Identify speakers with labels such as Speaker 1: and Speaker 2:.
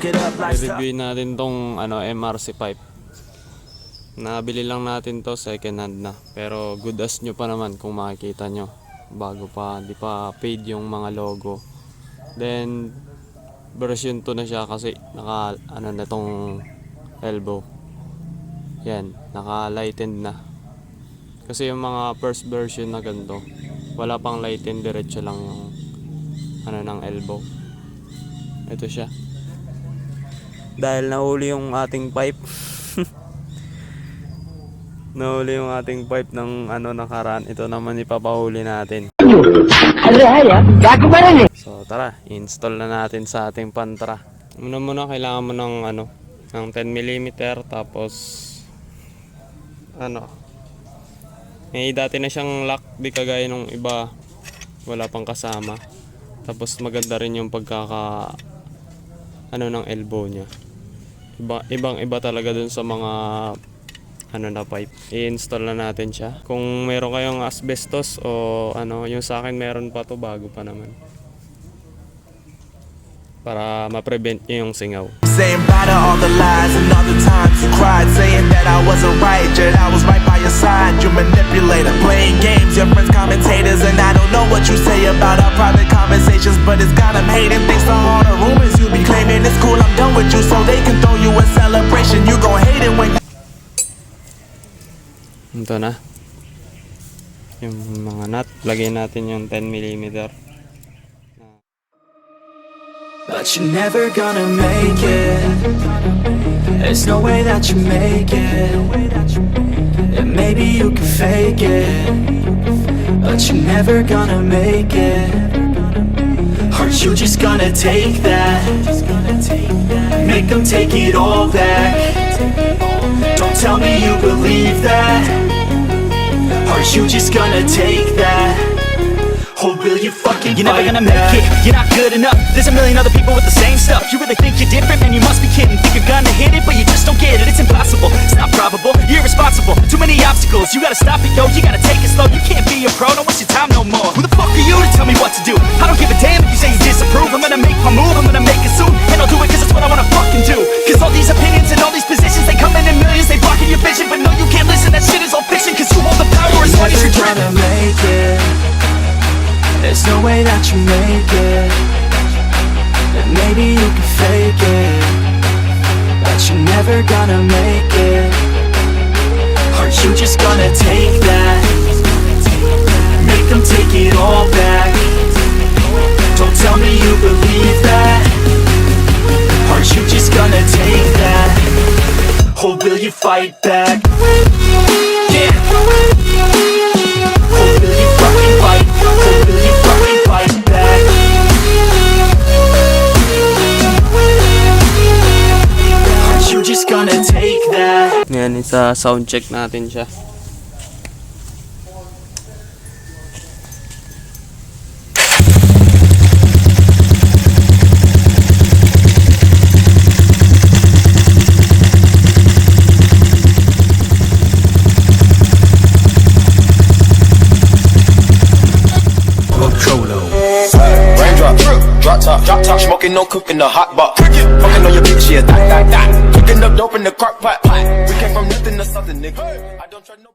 Speaker 1: I-review natin tong MRC pipe. Nabili lang natin to second hand na, pero good as nyo pa naman kung makikita nyo. Bago pa, di pa paid yung mga logo. Then version 2 na siya kasi naka na tong elbow. Yan, naka lightened na. Kasi yung mga first version na ganito, wala pang lightened, diretso lang yung ng elbow. Ito siya. Dahil nahuli yung ating pipe. Nahuli yung ating pipe ng nakaraan. Ito naman ipapahuli natin. So tara, install na natin sa ating pantra. Muna kailangan mo ng ng 10mm, tapos dati na siyang lock, di kagaya nung iba wala pang kasama. Tapos maganda rin yung pagkaka ng elbow niya. Ibang iba talaga dun sa mga na pipe. I-install na natin siya. Kung meron kayong asbestos o yung sa akin meron pa to, bago pa naman. Para ma-prevent nyo yung singaw.
Speaker 2: Saying bye to all the lies and all the times you cried, saying that I wasn't right, yet I was right by your side. You manipulator, playing games, your friends commentators, and I don't know what you say about our private conversations, but it's got them hating. Thanks to all the rumors you be claiming, it's cool, I'm done with you, so they can throw you a celebration. You gon' hate it when you...
Speaker 1: Ito na yung mga nut. Lagay natin yung 10mm.
Speaker 2: But you're never gonna make it. There's no way that you make it. And maybe you can fake it, but you're never gonna make it. Aren't you just gonna take that? Make them take it all back. Don't tell me you believe that. Aren't you just gonna take that? Or will you fucking You're never gonna make it, you're not good enough. There's a million other people with the same stuff. You really think you're different? Man, you must be kidding. Think you're gonna hit it, but you just don't get it. It's impossible, it's not probable, you're irresponsible. Too many obstacles, you gotta stop it, yo. You gotta take it slow, you can't be a pro. Don't waste your time no more. Who the fuck are you to tell me what to do? I don't give a damn if you say you disapprove. I'm gonna make my move, I'm gonna make it soon. And I'll do it cause it's what I wanna fucking do. Cause all these opinions and all these positions, they come in millions, they blocking your vision. But no, you can't listen, that shit is all fiction. Cause you hold the power as long as you're trying to make it. There's no way that you make it. And maybe you can fake it, but you're never gonna make it. Aren't you just gonna take that? Make them take it all back. Don't tell me you believe that. Aren't you just gonna take that? Or will you fight back? Yeah. Or will you fucking fight? Or will you fucking fight back? Aren't you just gonna take that?
Speaker 1: Ngayon, isa sound check natin siya.
Speaker 3: Drop top, smoking, no cooking, the hot pot. Fucking on your bitch, yeah, that. Cooking up dope in the crock pot. We came from nothing to something, nigga. I don't try no.